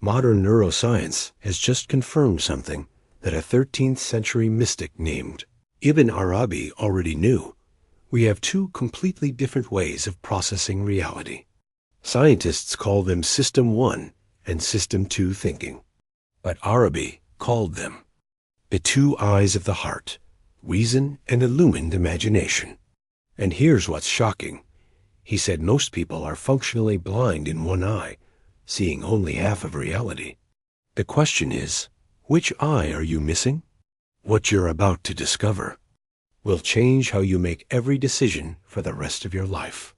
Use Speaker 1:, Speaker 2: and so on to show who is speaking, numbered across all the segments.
Speaker 1: Modern neuroscience has just confirmed something that a 13th century mystic named Ibn Arabi already knew. We have two completely different ways of processing reality. Scientists call them System 1 and System 2 thinking. But Arabi called them the two eyes of the heart, reason and illumined imagination. And here's what's shocking. He said most people are functionally blind in one eye, seeing only half of reality. The question is, which eye are you missing? What you're about to discover will change how you make every decision for the rest of your life.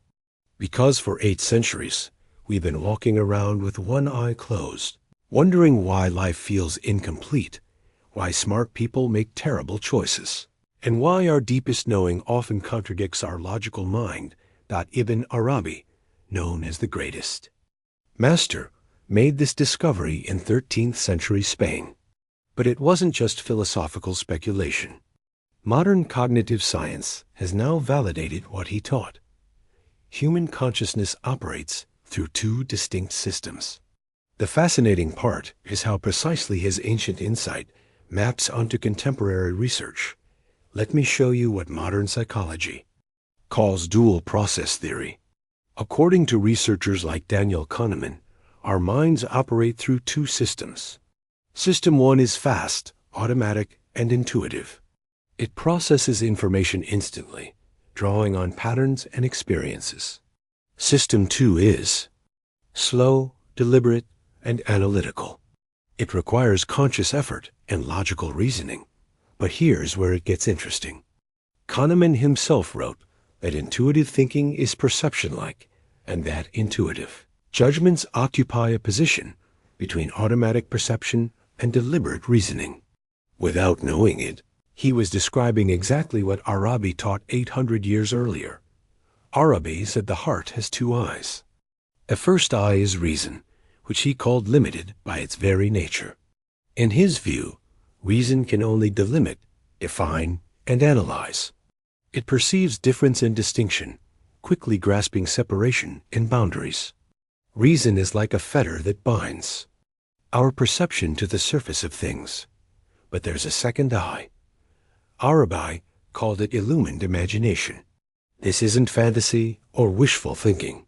Speaker 1: Because for 8 centuries, we've been walking around with one eye closed, wondering why life feels incomplete, why smart people make terrible choices, and why our deepest knowing often contradicts our logical mind. Ibn Arabi, known as the greatest master, made this discovery in 13th century Spain. But it wasn't just philosophical speculation. Modern cognitive science has now validated what he taught. Human consciousness operates through two distinct systems. The fascinating part is how precisely his ancient insight maps onto contemporary research. Let me show you what modern psychology calls dual process theory. According to researchers like Daniel Kahneman, our minds operate through two systems. System 1 is fast, automatic, and intuitive. It processes information instantly, drawing on patterns and experiences. System 2 is slow, deliberate, and analytical. It requires conscious effort and logical reasoning. But here's where it gets interesting. Kahneman himself wrote that intuitive thinking is perception-like, and that intuitive judgments occupy a position between automatic perception and deliberate reasoning. Without knowing it, he was describing exactly what Arabi taught 800 years earlier. Arabi said the heart has two eyes. The first eye is reason, which he called limited by its very nature. In his view, reason can only delimit, define, and analyze. It perceives difference and distinction, quickly grasping separation and boundaries. Reason is like a fetter that binds our perception to the surface of things. But there's a second eye. Arabi called it illumined imagination. This isn't fantasy or wishful thinking.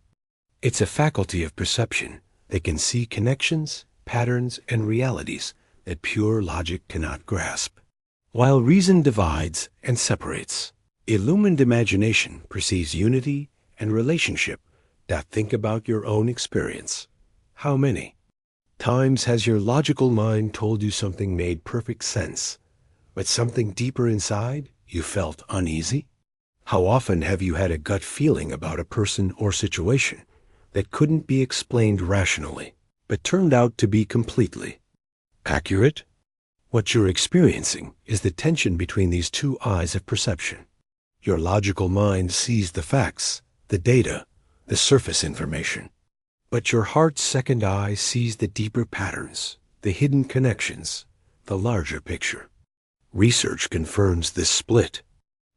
Speaker 1: It's a faculty of perception that can see connections, patterns, and realities that pure logic cannot grasp. While reason divides and separates, illumined imagination perceives unity and relationship. Think about your own experience. How many times has your logical mind told you something made perfect sense, but something deeper inside you felt uneasy? How often have you had a gut feeling about a person or situation that couldn't be explained rationally, but turned out to be completely accurate? What you're experiencing is the tension between these two eyes of perception. Your logical mind sees the facts, the data, the surface information. But your heart's second eye sees the deeper patterns, the hidden connections, the larger picture. Research confirms this split.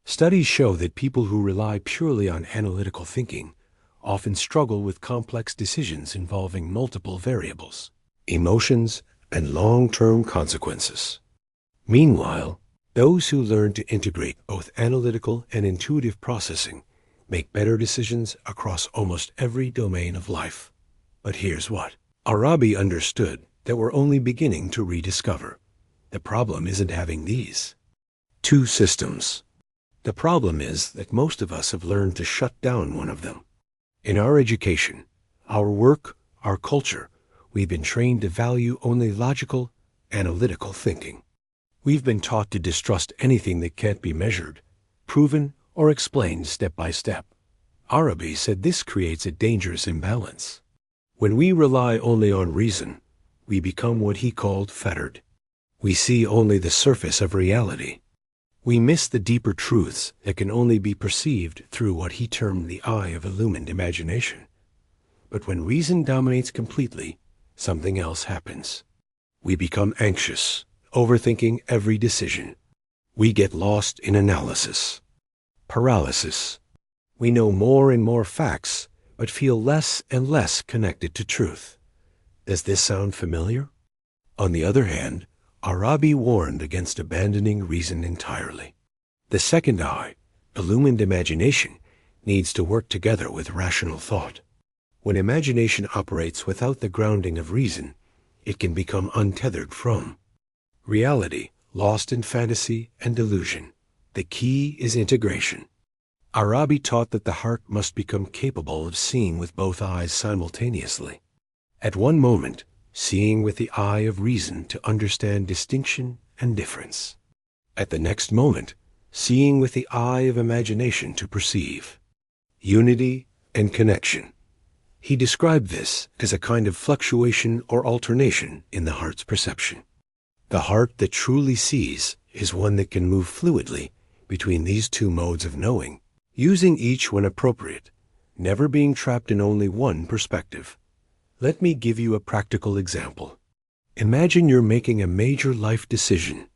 Speaker 1: Studies show that people who rely purely on analytical thinking often struggle with complex decisions involving multiple variables, emotions, and long-term consequences. Meanwhile, those who learn to integrate both analytical and intuitive processing make better decisions across almost every domain of life. But here's what Arabi understood that we're only beginning to rediscover. The problem isn't having these two systems. The problem is that most of us have learned to shut down one of them. In our education, our work, our culture, we've been trained to value only logical, analytical thinking. We've been taught to distrust anything that can't be measured, proven, or explained step by step. Arabi said this creates a dangerous imbalance. When we rely only on reason, we become what he called fettered. We see only the surface of reality. We miss the deeper truths that can only be perceived through what he termed the eye of illumined imagination. But when reason dominates completely, something else happens. We become anxious, overthinking every decision. We get lost in analysis. Paralysis. We know more and more facts, but feel less and less connected to truth. Does this sound familiar? On the other hand, Arabi warned against abandoning reason entirely. The second eye, illumined imagination, needs to work together with rational thought. When imagination operates without the grounding of reason, it can become untethered from reality, lost in fantasy and delusion. The key is integration. Arabi taught that the heart must become capable of seeing with both eyes simultaneously. At one moment, seeing with the eye of reason to understand distinction and difference. At the next moment, seeing with the eye of imagination to perceive unity and connection. He described this as a kind of fluctuation or alternation in the heart's perception. The heart that truly sees is one that can move fluidly between these two modes of knowing, using each when appropriate, never being trapped in only one perspective. Let me give you a practical example. Imagine you're making a major life decision.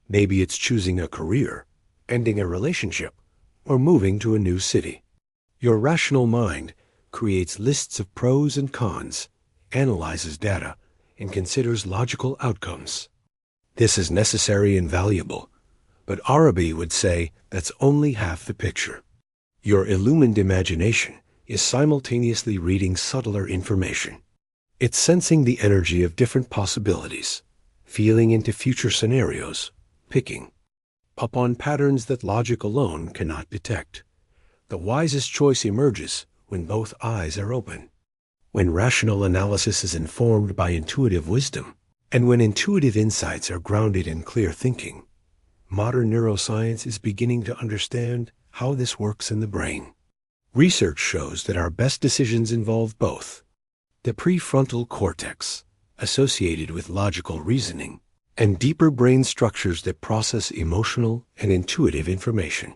Speaker 1: Maybe it's choosing a career, ending a relationship, or moving to a new city. Your rational mind creates lists of pros and cons, analyzes data, and considers logical outcomes. This is necessary and valuable, but Arabi would say that's only half the picture. Your illumined imagination is simultaneously reading subtler information. It's sensing the energy of different possibilities, feeling into future scenarios, picking up on patterns that logic alone cannot detect. The wisest choice emerges when both eyes are open, when rational analysis is informed by intuitive wisdom, and when intuitive insights are grounded in clear thinking. Modern neuroscience is beginning to understand how this works in the brain. Research shows that our best decisions involve both the prefrontal cortex, associated with logical reasoning, and deeper brain structures that process emotional and intuitive information.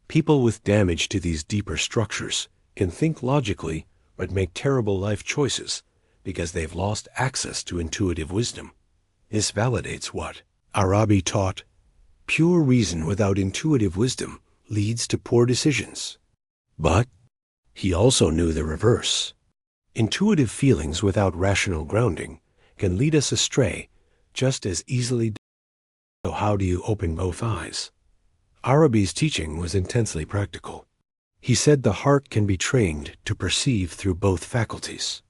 Speaker 1: People with damage to these deeper structures can think logically but make terrible life choices because they've lost access to intuitive wisdom. This validates what Arabi taught: pure reason without intuitive wisdom leads to poor decisions. But he also knew the reverse. Intuitive feelings without rational grounding can lead us astray just as easily. So how do you open both eyes? Arabi's teaching was intensely practical. He said the heart can be trained to perceive through both faculties.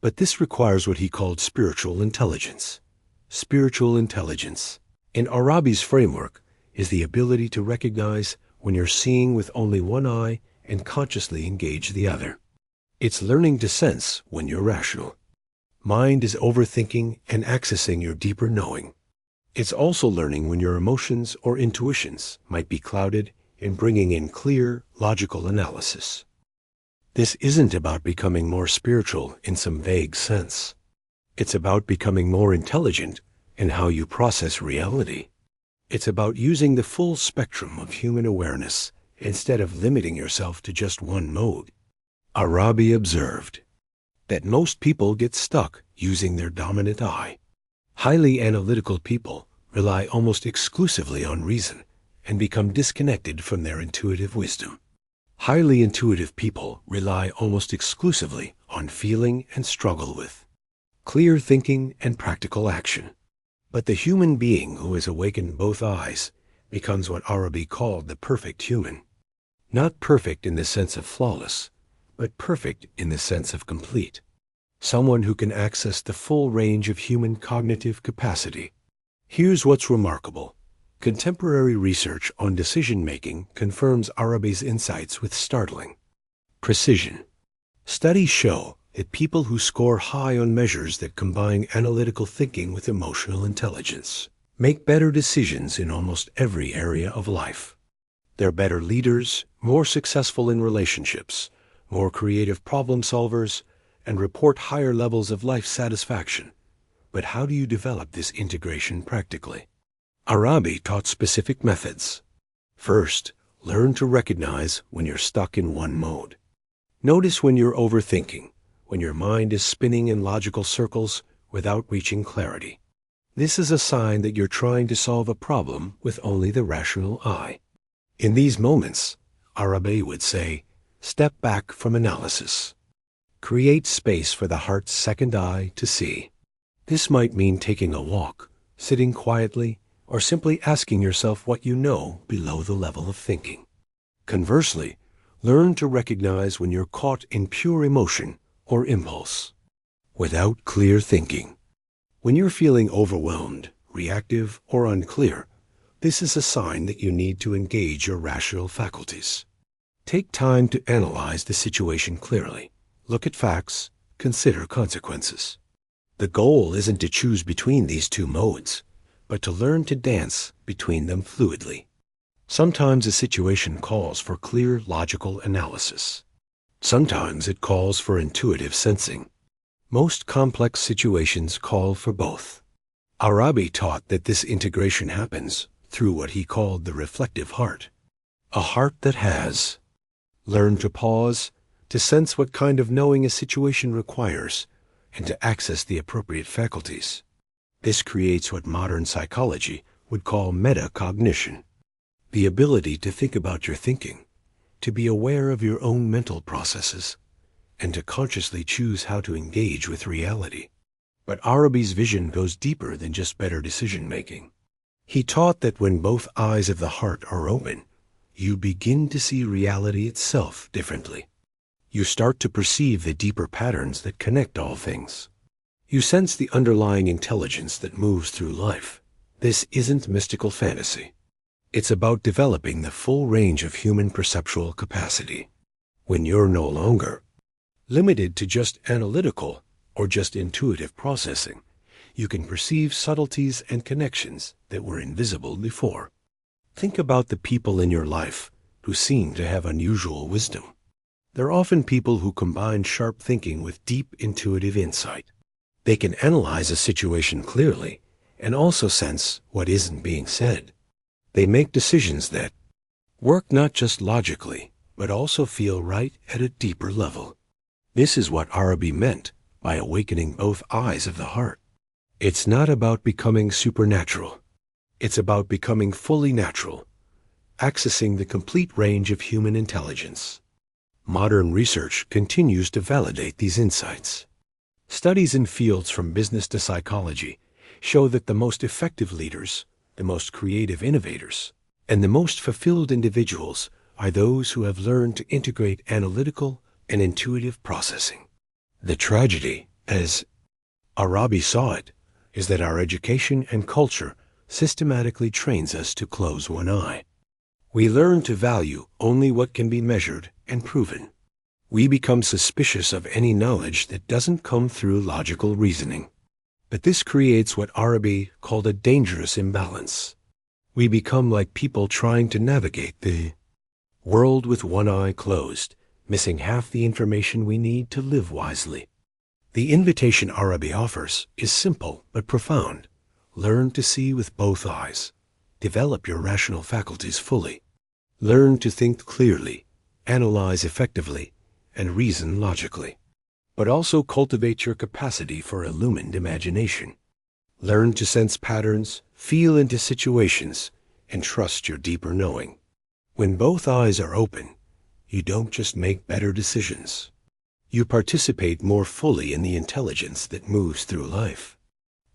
Speaker 1: But this requires what he called spiritual intelligence. Spiritual intelligence, in Arabi's framework, is the ability to recognize when you're seeing with only one eye and consciously engage the other. It's learning to sense when you're rational. Mind is overthinking and accessing your deeper knowing. It's also learning when your emotions or intuitions might be clouded and bringing in clear, logical analysis. This isn't about becoming more spiritual in some vague sense. It's about becoming more intelligent in how you process reality. It's about using the full spectrum of human awareness instead of limiting yourself to just one mode. Arabi observed that most people get stuck using their dominant eye. Highly analytical people rely almost exclusively on reason and become disconnected from their intuitive wisdom. Highly intuitive people rely almost exclusively on feeling and struggle with clear thinking and practical action. But the human being who has awakened both eyes becomes what Arabi called the perfect human. Not perfect in the sense of flawless, but perfect in the sense of complete. Someone who can access the full range of human cognitive capacity. Here's what's remarkable. Contemporary research on decision-making confirms Arabi's insights with startling precision. Studies show that people who score high on measures that combine analytical thinking with emotional intelligence make better decisions in almost every area of life. They're better leaders, more successful in relationships, more creative problem solvers, and report higher levels of life satisfaction. But how do you develop this integration practically? Arabi taught specific methods. First, learn to recognize when you're stuck in one mode. Notice when you're overthinking, when your mind is spinning in logical circles without reaching clarity. This is a sign that you're trying to solve a problem with only the rational eye. In these moments, Arabi would say, step back from analysis. Create space for the heart's second eye to see. This might mean taking a walk, sitting quietly, or simply asking yourself what you know below the level of thinking. Conversely, learn to recognize when you're caught in pure emotion or impulse, without clear thinking. When you're feeling overwhelmed, reactive, or unclear, this is a sign that you need to engage your rational faculties. Take time to analyze the situation clearly. Look at facts, consider consequences. The goal isn't to choose between these two modes, but to learn to dance between them fluidly. Sometimes a situation calls for clear logical analysis. Sometimes it calls for intuitive sensing. Most complex situations call for both. Arabi taught that this integration happens through what he called the reflective heart, a heart that has learned to pause, to sense what kind of knowing a situation requires, and to access the appropriate faculties. This creates what modern psychology would call metacognition, the ability to think about your thinking, to be aware of your own mental processes, and to consciously choose how to engage with reality. But Arabi's vision goes deeper than just better decision-making. He taught that when both eyes of the heart are open, you begin to see reality itself differently. You start to perceive the deeper patterns that connect all things. You sense the underlying intelligence that moves through life. This isn't mystical fantasy. It's about developing the full range of human perceptual capacity. When you're no longer limited to just analytical or just intuitive processing, you can perceive subtleties and connections that were invisible before. Think about the people in your life who seem to have unusual wisdom. They're often people who combine sharp thinking with deep intuitive insight. They can analyze a situation clearly and also sense what isn't being said. They make decisions that work not just logically, but also feel right at a deeper level. This is what Arabi meant by awakening both eyes of the heart. It's not about becoming supernatural. It's about becoming fully natural, accessing the complete range of human intelligence. Modern research continues to validate these insights. Studies in fields from business to psychology show that the most effective leaders, the most creative innovators, and the most fulfilled individuals are those who have learned to integrate analytical and intuitive processing. The tragedy, as Arabi saw it, is that our education and culture systematically trains us to close one eye. We learn to value only what can be measured and proven. We become suspicious of any knowledge that doesn't come through logical reasoning. But this creates what Arabi called a dangerous imbalance. We become like people trying to navigate the world with one eye closed, missing half the information we need to live wisely. The invitation Arabi offers is simple but profound. Learn to see with both eyes. Develop your rational faculties fully. Learn to think clearly, analyze effectively, and reason logically. But also cultivate your capacity for illumined imagination. Learn to sense patterns, feel into situations, and trust your deeper knowing. When both eyes are open, you don't just make better decisions. You participate more fully in the intelligence that moves through life.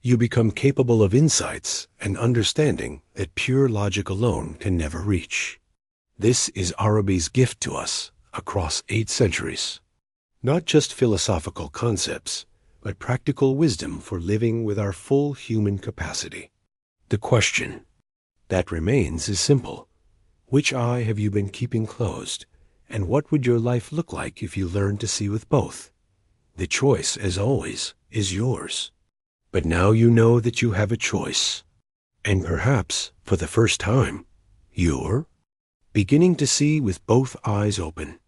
Speaker 1: You become capable of insights and understanding that pure logic alone can never reach. This is Arabi's gift to us across 8 centuries. Not just philosophical concepts, but practical wisdom for living with our full human capacity. The question that remains is simple. Which eye have you been keeping closed, and what would your life look like if you learned to see with both? The choice, as always, is yours. But now you know that you have a choice. And perhaps, for the first time, you're beginning to see with both eyes open.